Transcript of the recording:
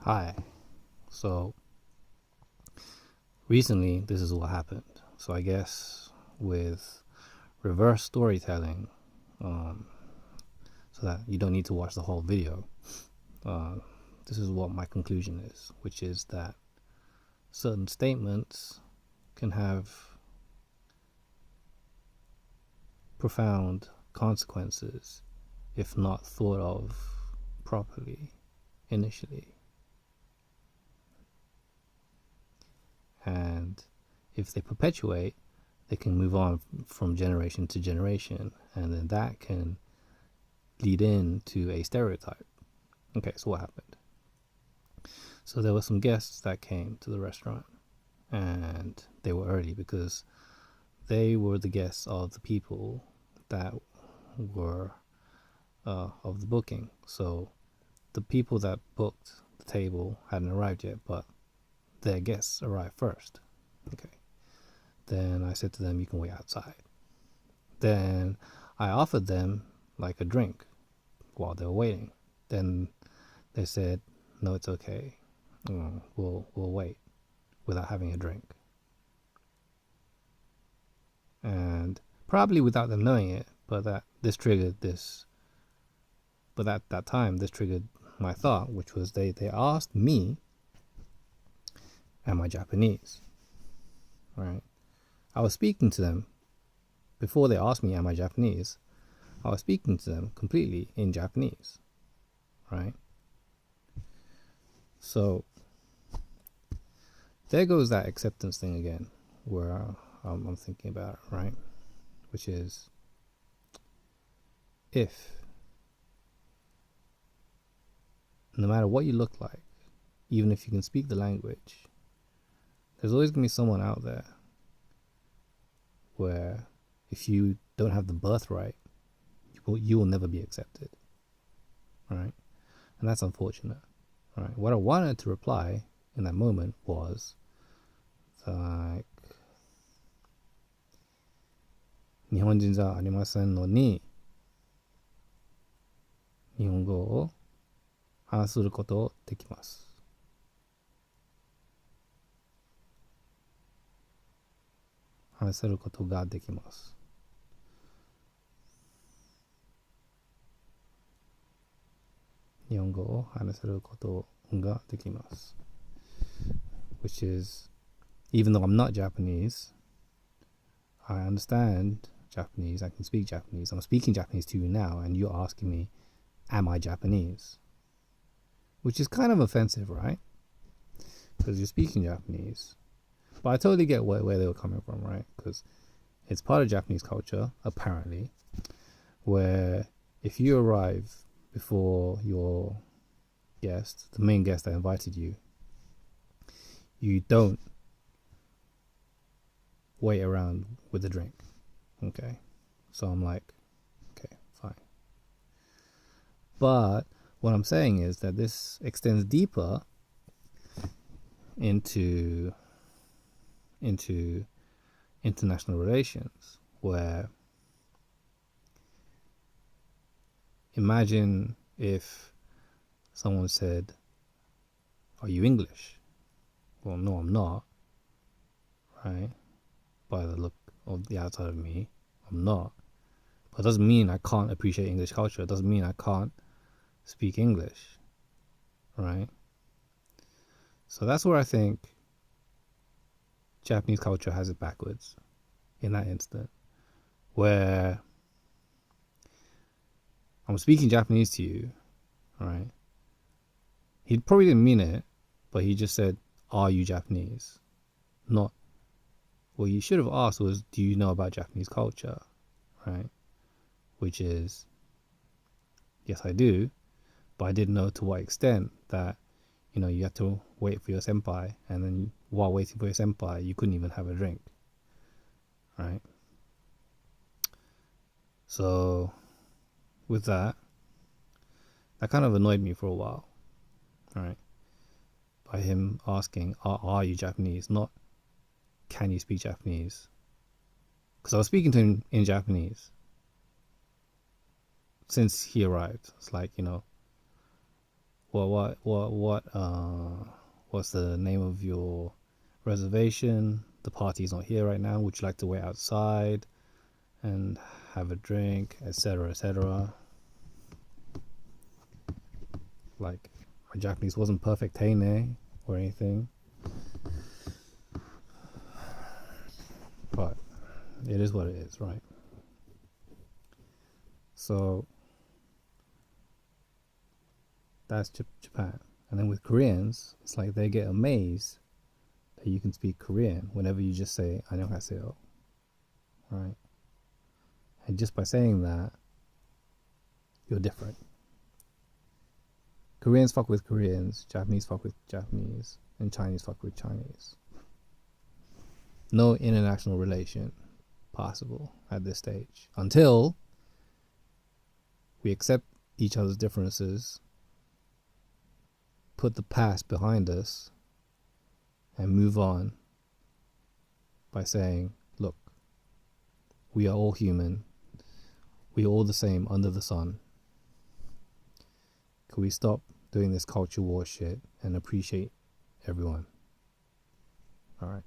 Hi. So recently, this is what happened. So I guess with reverse storytelling, um, so that you don't need to watch the whole video, uh, this is what my conclusion is, which is that certain statements can have profound consequences if not thought of properly initially. And if they perpetuate, they can move on from generation to generation, and then that can lead into a stereotype. Okay, so what happened? So there were some guests that came to the restaurant, and they were early because they were the guests of the people that were of the booking. So the people that booked the table hadn't arrived yet, but their guests arrived first. Okay. Then I said to them, you can wait outside. Then I offered them like a drink while they were waiting. Then they said, no, it's okay. We'll wait without having a drink. And probably without them knowing it, but at that time, this triggered my thought, which was they asked me, am I Japanese? Right? I was speaking to them before they asked me, am I Japanese? I was speaking to them completely in Japanese, right? So there goes that acceptance thing again, where I'm thinking about it, right? Which is, if no matter what you look like, even if you can speak the language, there's always going to be someone out there where if you don't have the birthright, you will never be accepted, right? And that's unfortunate, right? What I wanted to reply in that moment was like, 日本人じゃありませんのに日本語を話することできます。話せることができます。日本語を話せることができます。Which is, even though I'm not Japanese, I understand Japanese, I can speak Japanese. I'm speaking Japanese to you now, and you're asking me, am I Japanese? Which is kind of offensive, right? Because you're speaking Japanese. But I totally get where they were coming from, right? Because it's part of Japanese culture, apparently, where if you arrive before your guest, the main guest that invited you, you don't wait around with a drink. Okay. So I'm like, okay, fine. But what I'm saying is that this extends deeper into international relations, where imagine if someone said, are you English? Well, no, I'm not, right? By the look of the outside of me, I'm not. But it doesn't mean I can't appreciate English culture. It doesn't mean I can't speak English, right? So that's where I think Japanese culture has it backwards in that instant, where I'm speaking Japanese to you, right? He probably didn't mean it, but he just said, are you Japanese? Not, what you should have asked was, do you know about Japanese culture, right? Which is, yes, I do, but I didn't know to what extent that, you have to wait for your senpai, and then while waiting for your senpai, you couldn't even have a drink, right? So with that kind of annoyed me for a while, right? By him asking, are you Japanese? Not, can you speak Japanese? Because I was speaking to him in Japanese since he arrived. It's like, what's the name of your reservation? The party's not here right now. Would you like to wait outside and have a drink, etc., etc.? Like, my Japanese wasn't perfect, hey, nay, or anything, but it is what it is, right? So that's Japan. And then with Koreans, it's like they get amazed that you can speak Korean whenever you just say 안녕하세요, right? And just by saying that, you're different. Koreans fuck with Koreans, Japanese fuck with Japanese, and Chinese fuck with Chinese. No international relation possible at this stage until we accept each other's differences, put the past behind us, and move on by saying, look, we are all human. We are all the same under the sun. Could we stop doing this culture war shit and appreciate everyone? All right.